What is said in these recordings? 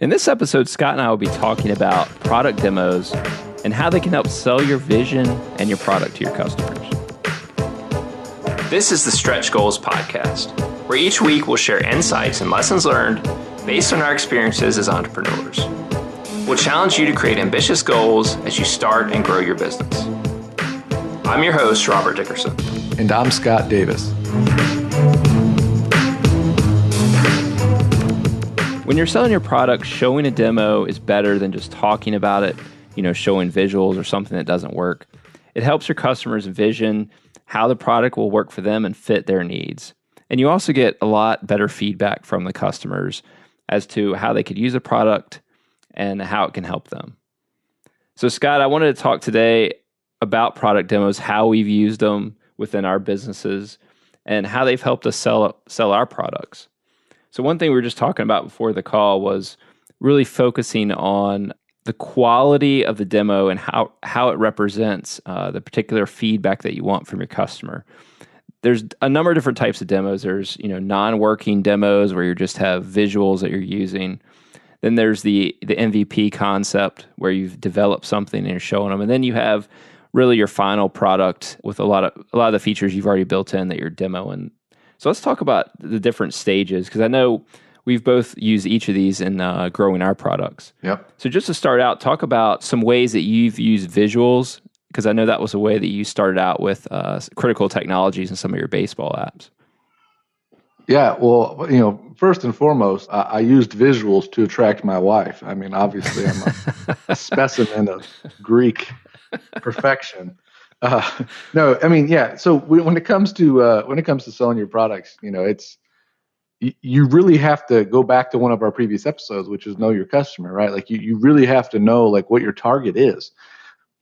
In this episode, Scott and I will be talking about product demos and how they can help sell your vision and your product to your customers. This is the Stretch Goals podcast, where each week we'll share insights and lessons learned based on our experiences as entrepreneurs. We'll challenge you to create ambitious goals as you start and grow your business. I'm your host, Robert Dickerson. And I'm Scott Davis. When you're selling your product, showing a demo is better than just talking about it, showing visuals or something that doesn't work. It helps your customers envision how the product will work for them and fit their needs. And you also get a lot better feedback from the customers as to how they could use a product and how it can help them. So Scott, I wanted to talk today about product demos, how we've used them within our businesses, and how they've helped us sell our products. So one thing we were just talking about before the call was really focusing on the quality of the demo and how it represents the particular feedback that you want from your customer. There's a number of different types of demos. There's non-working demos where you just have visuals that you're using. Then there's the MVP concept where you've developed something and you're showing them. And then you have really your final product with a lot of the features you've already built in that you're demoing. So let's talk about the different stages, because I know we've both used each of these in growing our products. Yep. So just to start out, talk about some ways that you've used visuals, because I know that was a way that you started out with critical technologies in some of your baseball apps. Yeah, well, first and foremost, I used visuals to attract my wife. I mean, obviously, I'm a specimen of Greek perfection. No, I mean, yeah. So when it comes to selling your products, it's you really have to go back to one of our previous episodes, which is know your customer, right? Like you really have to know like what your target is,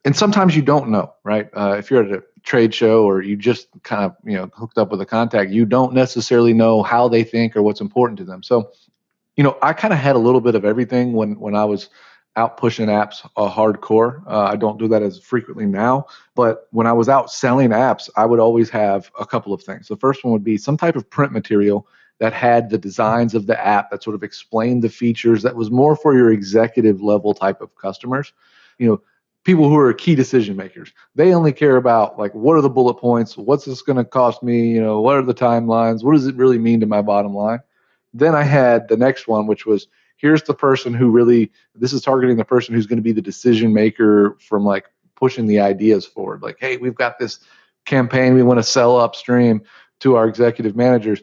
and sometimes you don't know, right? If you're at a trade show or you just kind of hooked up with a contact, you don't necessarily know how they think or what's important to them. So, I kind of had a little bit of everything when I was out pushing apps hardcore. I don't do that as frequently now, but when I was out selling apps, I would always have a couple of things. The first one would be some type of print material that had the designs of the app that sort of explained the features, that was more for your executive level type of customers. People who are key decision makers. They only care about like, what are the bullet points? What's this going to cost me? What are the timelines? What does it really mean to my bottom line? Then I had the next one, which was, here's the person this is targeting the person who's going to be the decision maker from like pushing the ideas forward. Like, hey, we've got this campaign we want to sell upstream to our executive managers.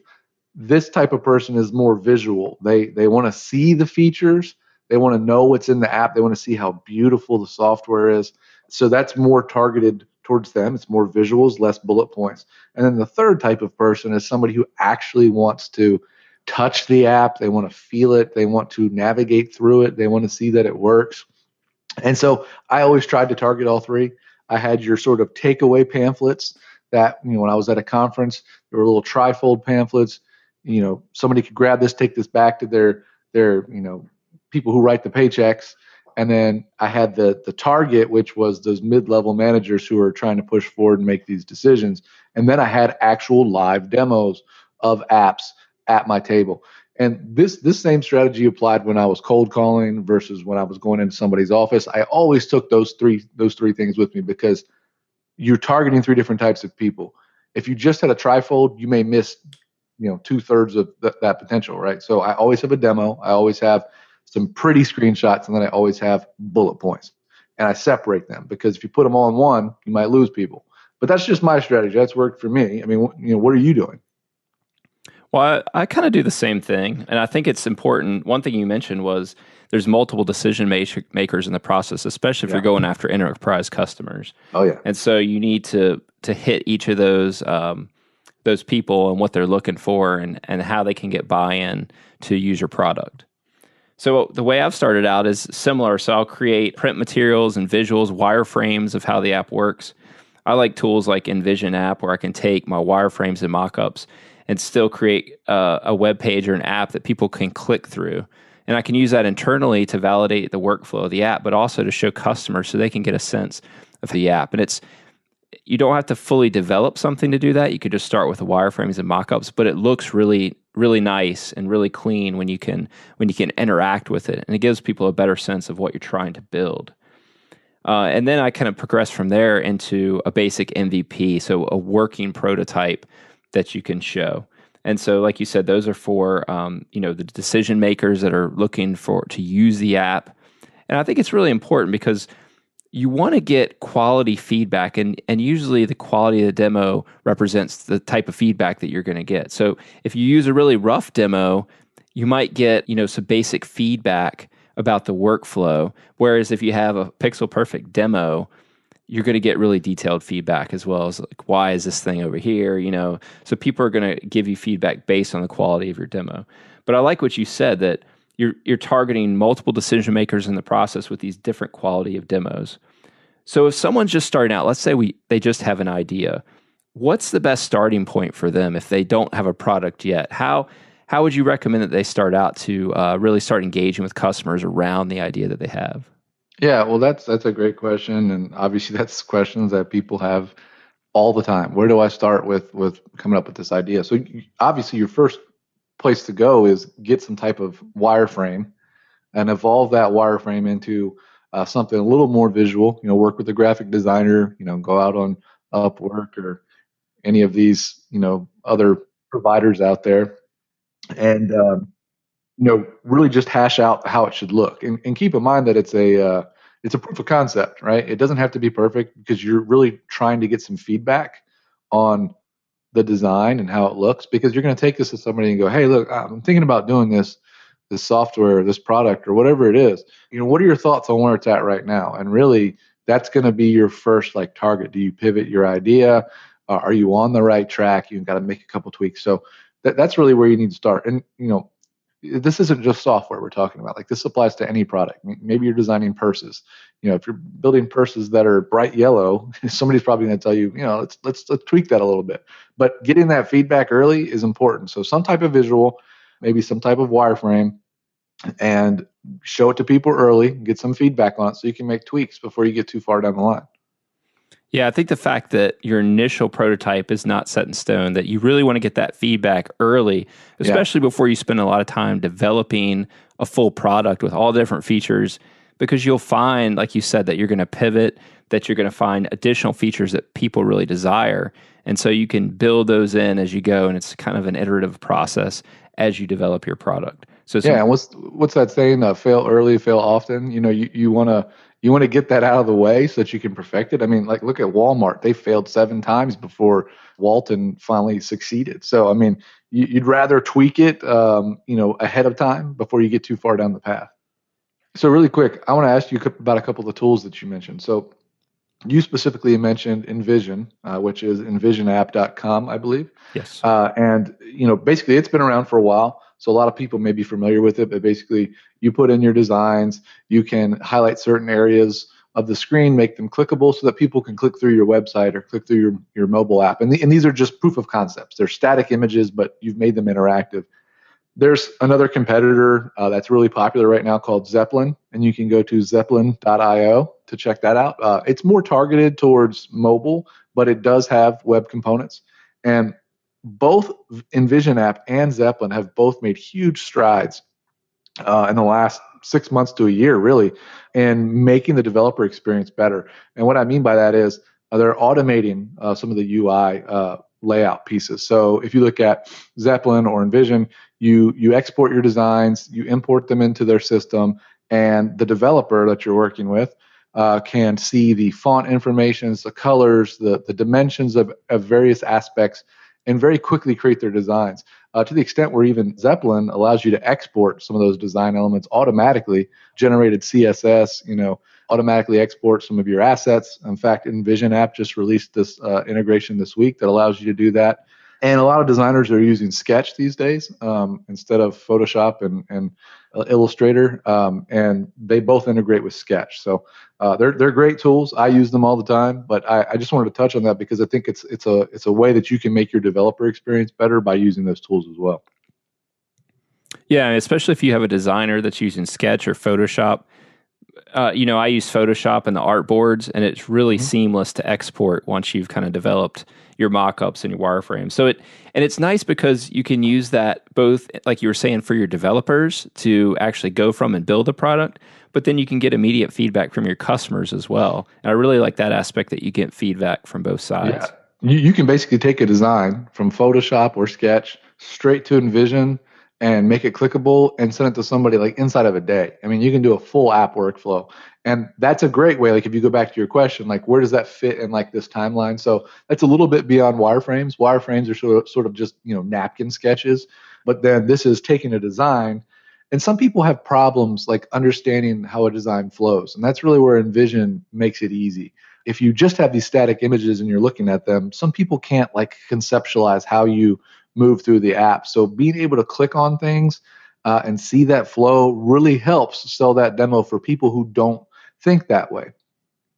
This type of person is more visual. They want to see the features. They want to know what's in the app. They want to see how beautiful the software is. So that's more targeted towards them. It's more visuals, less bullet points. And then the third type of person is somebody who actually wants to touch the app. They want to feel it. They want to navigate through it. They want to see that it works. And so I always tried to target all three. I had your sort of takeaway pamphlets that, when I was at a conference, there were little trifold pamphlets. Somebody could grab this, take this back to their people who write the paychecks. And then I had the target, which was those mid-level managers who are trying to push forward and make these decisions. And then I had actual live demos of apps at my table. And this same strategy applied when I was cold calling versus when I was going into somebody's office. I always took those three things with me, because you're targeting three different types of people. If you just had a trifold, you may miss 2/3 of that potential, right? So I always have a demo. I always have some pretty screenshots, and then I always have bullet points. And I separate them, because if you put them all in one, you might lose people. But that's just my strategy. That's worked for me. I mean, what are you doing? Well, I kind of do the same thing. And I think it's important. One thing you mentioned was there's multiple decision makers in the process, especially if you're going after enterprise customers. Oh, yeah. And so you need to hit each of those people and what they're looking for and how they can get buy-in to use your product. So the way I've started out is similar. So I'll create print materials and visuals, wireframes of how the app works. I like tools like InVision app, where I can take my wireframes and mockups and still create a web page or an app that people can click through. And I can use that internally to validate the workflow of the app, but also to show customers so they can get a sense of the app. And you don't have to fully develop something to do that. You could just start with the wireframes and mockups, but it looks really, really nice and really clean when you can interact with it, and it gives people a better sense of what you're trying to build. And then I kind of progress from there into a basic MVP, so a working prototype that you can show. And so, like you said, those are for the decision makers that are looking to use the app. And I think it's really important because you want to get quality feedback, and usually the quality of the demo represents the type of feedback that you're going to get. So if you use a really rough demo, you might get some basic feedback about the workflow. Whereas if you have a pixel perfect demo, you're going to get really detailed feedback, as well as like, why is this thing over here? So people are going to give you feedback based on the quality of your demo. But I like what you said, that you're targeting multiple decision makers in the process with these different quality of demos. So if someone's just starting out, let's say they just have an idea, what's the best starting point for them if they don't have a product yet? How would you recommend that they start out to really start engaging with customers around the idea that they have? Yeah, well, that's a great question, and obviously that's questions that people have all the time. Where do I start with coming up with this idea? So obviously, your first place to go is get some type of wireframe and evolve that wireframe into something a little more visual. Work with a graphic designer. Go out on Upwork or any of these other providers out there, and really just hash out how it should look. And keep in mind that it's a proof of concept, right? It doesn't have to be perfect because you're really trying to get some feedback on the design and how it looks, because you're going to take this to somebody and go, hey, look, I'm thinking about doing this software, this product, or whatever it is. What are your thoughts on where it's at right now? And really, that's going to be your first target. Do you pivot your idea? Are you on the right track? You've got to make a couple tweaks. So that's really where you need to start. And this isn't just software we're talking about. This applies to any product. Maybe you're designing purses. If you're building purses that are bright yellow, somebody's probably going to tell you, let's tweak that a little bit. But getting that feedback early is important. So some type of visual, maybe some type of wireframe, and show it to people early, get some feedback on it so you can make tweaks before you get too far down the line. Yeah, I think the fact that your initial prototype is not set in stone, that you really want to get that feedback early, especially before you spend a lot of time developing a full product with all the different features, because you'll find, like you said, that you're going to pivot, that you're going to find additional features that people really desire. And so you can build those in as you go, and it's kind of an iterative process as you develop your product. So and what's that saying? Fail early, fail often. You want to get that out of the way so that you can perfect it. I mean, look at Walmart. They failed 7 times before Walton finally succeeded. So I mean, you'd rather tweak it, ahead of time before you get too far down the path. So really quick, I want to ask you about a couple of the tools that you mentioned. So you specifically mentioned InVision, which is envisionapp.com, I believe. Yes. And basically, it's been around for a while, so a lot of people may be familiar with it. But basically, you put in your designs, you can highlight certain areas of the screen, make them clickable, so that people can click through your website or click through your mobile app. And these are just proof of concepts. They're static images, but you've made them interactive. There's another competitor that's really popular right now called Zeppelin, and you can go to zeppelin.io to check that out. It's more targeted towards mobile, but it does have web components. And both InVision app and Zeppelin have both made huge strides in the last 6 months to a year, really, in making the developer experience better. And what I mean by that is they're automating some of the UI layout pieces. So if you look at Zeppelin or InVision, you export your designs, you import them into their system, and the developer that you're working with can see the font informations, the colors, the dimensions of various aspects, and very quickly create their designs. To the extent where even Zeppelin allows you to export some of those design elements automatically, generated CSS, automatically export some of your assets. In fact, InVision app just released this integration this week that allows you to do that. And a lot of designers are using Sketch these days instead of Photoshop and Illustrator, and they both integrate with Sketch. So they're great tools. I use them all the time, but I just wanted to touch on that because I think it's a way that you can make your developer experience better by using those tools as well. Yeah, especially if you have a designer that's using Sketch or Photoshop. I use Photoshop and the artboards, and it's really Mhm. seamless to export once you've kind of developed your mockups and your wireframes. And it's nice because you can use that both, like you were saying, for your developers to actually go from and build a product, but then you can get immediate feedback from your customers as well. And I really like that aspect that you get feedback from both Yeah. sides. You can basically take a design from Photoshop or Sketch straight to InVision and make it clickable and send it to somebody like inside of a day. I mean, you can do a full app workflow. And that's a great way. Like if you go back to your question, like where does that fit in like this timeline? So that's a little bit beyond wireframes. Wireframes are sort of just, napkin sketches. But then this is taking a design. And some people have problems like understanding how a design flows. And that's really where InVision makes it easy. If you just have these static images and you're looking at them, some people can't like conceptualize how you move through the app. So being able to click on things and see that flow really helps sell that demo for people who don't think that way.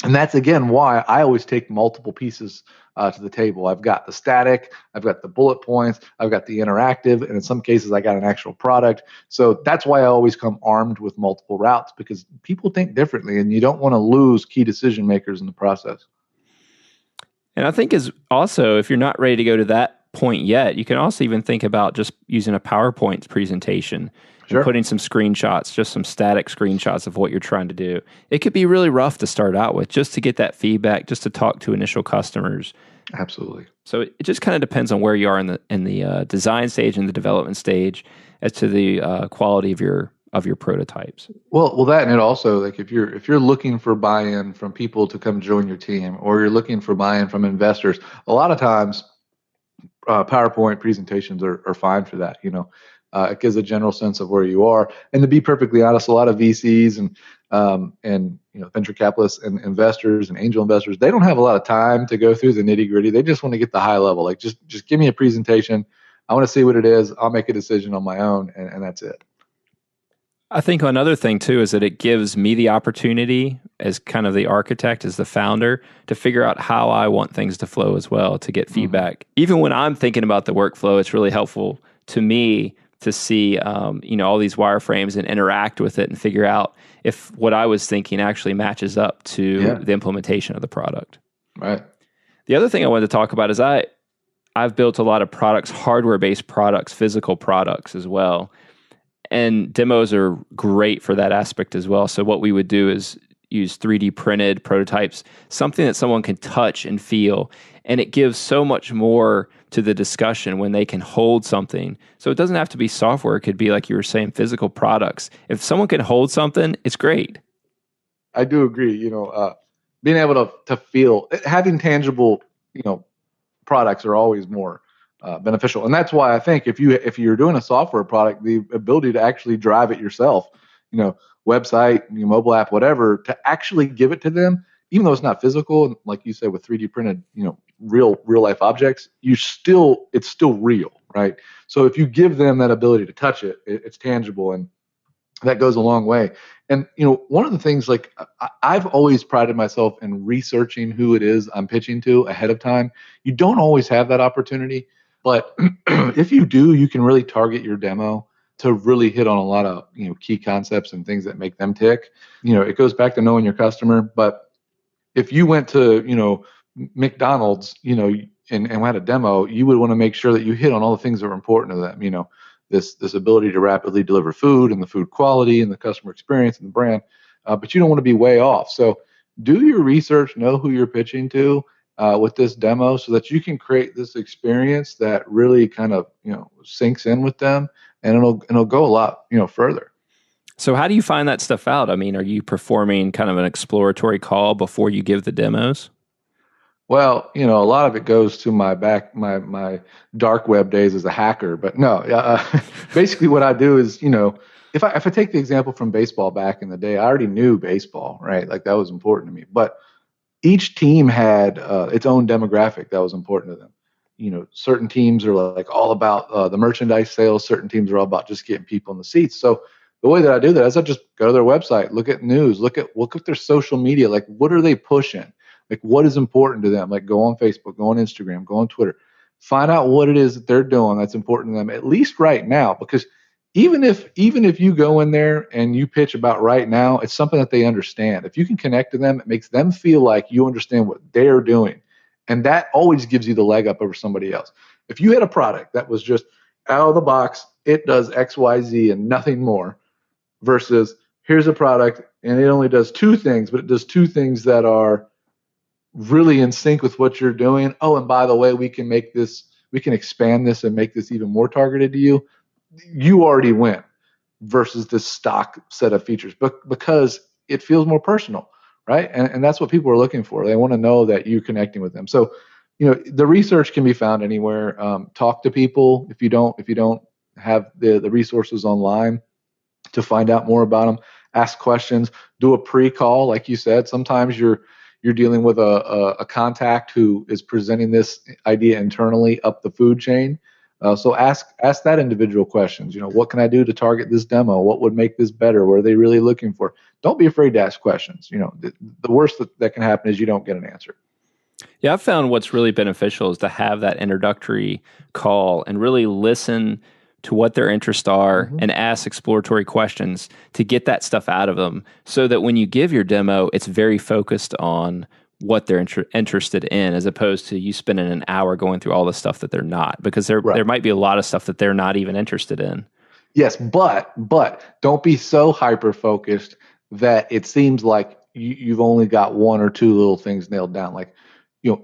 And that's again why I always take multiple pieces to the table. I've got the static, I've got the bullet points, I've got the interactive, and in some cases I got an actual product. So that's why I always come armed with multiple routes, because people think differently and you don't want to lose key decision makers in the process. And I think is also, if you're not ready to go to that point yet, you can also even think about just using a PowerPoint presentation and Sure. putting some screenshots, just some static screenshots of what you're trying to do. It could be really rough to start out with, just to get that feedback, just to talk to initial customers. Absolutely. So it just kind of depends on where you are in the design stage and the development stage as to the quality of your prototypes. Well, that, and it also, like if you're looking for buy-in from people to come join your team, or you're looking for buy-in from investors, a lot of times PowerPoint presentations are fine for that. It gives a general sense of where you are. And to be perfectly honest, a lot of VCs and venture capitalists and investors and angel investors, they don't have a lot of time to go through the nitty gritty. They just want to get the high level. Like just give me a presentation. I want to see what it is. I'll make a decision on my own, and that's it. I think another thing too is that it gives me the opportunity as kind of the architect, as the founder, to figure out how I want things to flow as well, to get Hmm. feedback. Even when I'm thinking about the workflow, it's really helpful to me to see, all these wireframes and interact with it and figure out if what I was thinking actually matches up to Yeah. the implementation of the product. Right. The other thing I wanted to talk about is I've built a lot of products, hardware-based products, physical products as well. And demos are great for that aspect as well. So what we would do is use 3D printed prototypes, something that someone can touch and feel. And it gives so much more to the discussion when they can hold something. So it doesn't have to be software. It could be, like you were saying, physical products. If someone can hold something, it's great. I do agree. Being able to feel, having tangible, you know, products are always more beneficial, and that's why I think if you're doing a software product, the ability to actually drive it yourself, you know, website, your mobile app, whatever, to actually give it to them, even though it's not physical, and like you said, with 3D printed, real life objects, it's still real, right? So if you give them that ability to touch it, it's tangible, and that goes a long way. And one of the things, like I've always prided myself in researching who it is I'm pitching to ahead of time. You don't always have that opportunity, but if you do, you can really target your demo to really hit on a lot of key concepts and things that make them tick. It goes back to knowing your customer. But if you went to McDonald's, and had a demo, you would want to make sure that you hit on all the things that were important to them. This ability to rapidly deliver food, and the food quality, and the customer experience, and the brand. But you don't want to be way off. So do your research, know who you're pitching to with this demo, so that you can create this experience that really kind of sinks in with them, and it'll go a lot further. So how do you find that stuff out? I mean, are you performing kind of an exploratory call before you give the demos? Well, a lot of it goes to my dark web days as a hacker. But no, basically what I do is, if I take the example from baseball back in the day, I already knew baseball, right? Like that was important to me. But each team had its own demographic that was important to them. Certain teams are like all about the merchandise sales. Certain teams are all about just getting people in the seats. So the way that I do that is I just go to their website, look at news, look at their social media. Like, what are they pushing? Like, what is important to them? Like, go on Facebook, go on Instagram, go on Twitter, find out what it is that they're doing that's important to them, at least right now. Because even if you go in there and you pitch about right now, it's something that they understand. If you can connect to them, it makes them feel like you understand what they're doing. And that always gives you the leg up over somebody else. If you had a product that was just out of the box, it does XYZ and nothing more, versus here's a product and it only does two things, but it does two things that are really in sync with what you're doing. Oh, and by the way, we can expand this and make this even more targeted to you. You already win versus this stock set of features, but because it feels more personal, right? And that's what people are looking for. They want to know that you're connecting with them. So, the research can be found anywhere. Talk to people if you don't have the resources online to find out more about them. Ask questions. Do a pre-call, like you said. Sometimes you're dealing with a contact who is presenting this idea internally up the food chain. So ask that individual questions. What can I do to target this demo? What would make this better? What are they really looking for? Don't be afraid to ask questions. The worst that can happen is you don't get an answer. Yeah, I've found what's really beneficial is to have that introductory call and really listen to what their interests are and ask exploratory questions to get that stuff out of them so that when you give your demo, it's very focused on what they're interested in, as opposed to you spending an hour going through all the stuff that they're not, because there might be a lot of stuff that they're not even interested in. Yes, but don't be so hyper-focused that it seems like you've only got one or two little things nailed down. Like,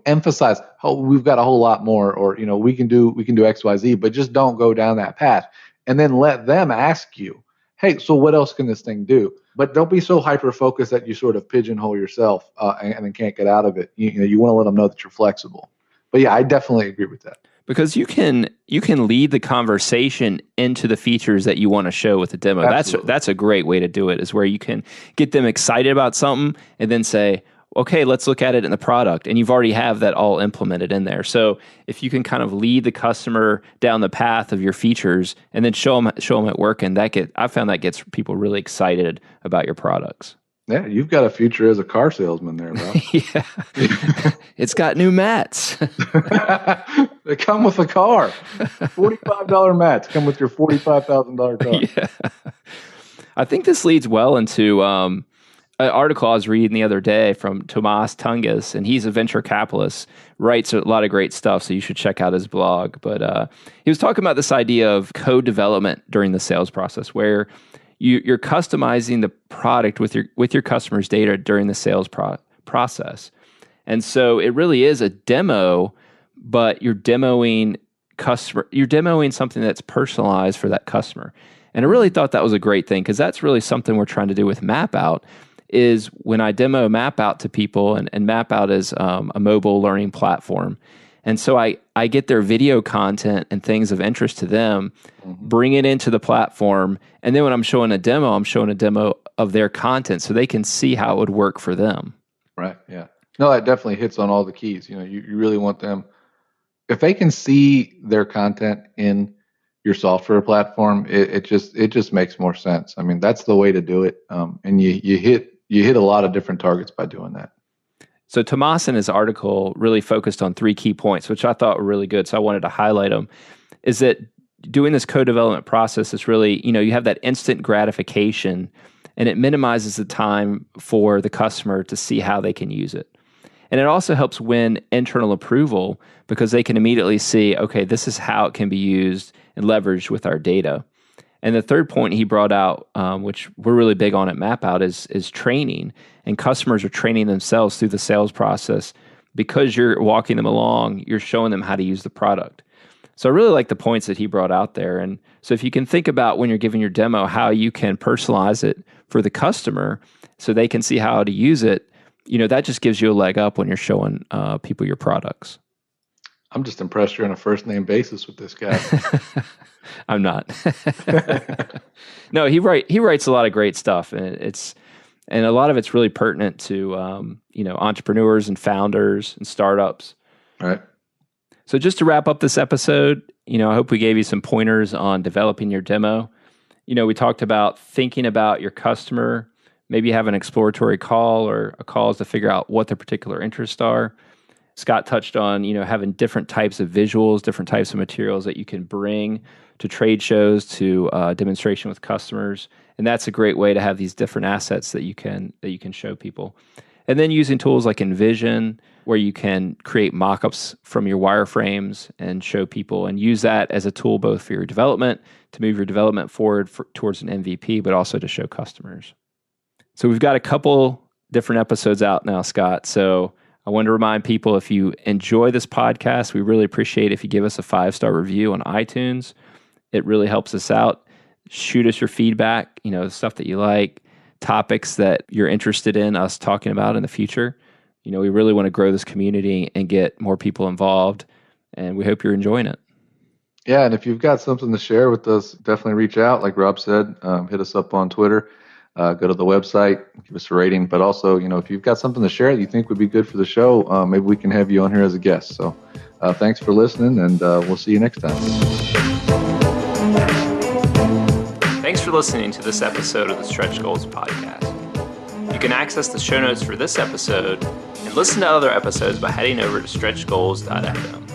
emphasize, oh, we've got a whole lot more, or we can do XYZ, but just don't go down that path. And then let them ask you, hey, so what else can this thing do? But don't be so hyper focused that you sort of pigeonhole yourself and then can't get out of it. You want to let them know that you're flexible. But yeah, I definitely agree with that. Because you can lead the conversation into the features that you want to show with the demo. Absolutely. That's a great way to do it, is where you can get them excited about something and then say, okay, let's look at it in the product. And you've already have that all implemented in there. So if you can kind of lead the customer down the path of your features and then show them it working, I found that gets people really excited about your products. Yeah, you've got a future as a car salesman there, bro. Yeah. It's got new mats. They come with a car. $45 mats come with your $45,000 car. Yeah. I think this leads well into an article I was reading the other day from Tomas Tungus, and he's a venture capitalist, writes a lot of great stuff, so you should check out his blog. But he was talking about this idea of code development during the sales process, where you're customizing the product with your customer's data during the sales process. And so it really is a demo, but you're demoing something that's personalized for that customer. And I really thought that was a great thing, because that's really something we're trying to do with MapOut. Is when I demo MapOut to people, and MapOut is a mobile learning platform. And so I get their video content and things of interest to them, bring it into the platform, and then when I'm showing a demo of their content so they can see how it would work for them. Right, yeah. No, that definitely hits on all the keys. You really want them, if they can see their content in your software platform, it just makes more sense. I mean, that's the way to do it. And you hit a lot of different targets by doing that. So Tomas in his article really focused on 3 key points, which I thought were really good. So I wanted to highlight them. Is that doing this code development process is really, you have that instant gratification, and it minimizes the time for the customer to see how they can use it. And it also helps win internal approval, because they can immediately see, okay, this is how it can be used and leveraged with our data. And the third point he brought out, which we're really big on at MapOut, is training. And customers are training themselves through the sales process. Because you're walking them along, you're showing them how to use the product. So I really like the points that he brought out there. And so if you can think about, when you're giving your demo, how you can personalize it for the customer so they can see how to use it, that just gives you a leg up when you're showing people your products. I'm just impressed you're on a first name basis with this guy. I'm not. No, he writes a lot of great stuff, and a lot of it's really pertinent to entrepreneurs and founders and startups. All right. So just to wrap up this episode, I hope we gave you some pointers on developing your demo. We talked about thinking about your customer, maybe have an exploratory call or a calls to figure out what their particular interests are. Scott touched on, having different types of visuals, different types of materials that you can bring to trade shows, to demonstration with customers. And that's a great way to have these different assets that you can show people. And then using tools like InVision, where you can create mockups from your wireframes and show people, and use that as a tool both for your development, to move your development forward towards an MVP, but also to show customers. So we've got a couple different episodes out now, Scott. So I want to remind people, if you enjoy this podcast, we really appreciate if you give us a 5-star review on iTunes. It really helps us out. Shoot us your feedback, stuff that you like, topics that you're interested in us talking about in the future. We really want to grow this community and get more people involved, and we hope you're enjoying it. Yeah, and if you've got something to share with us, definitely reach out. Like Rob said, hit us up on Twitter. Go to the website, give us a rating. But also, if you've got something to share that you think would be good for the show, maybe we can have you on here as a guest. So thanks for listening, and we'll see you next time. Thanks for listening to this episode of the Stretch Goals podcast. You can access the show notes for this episode and listen to other episodes by heading over to stretchgoals.fm.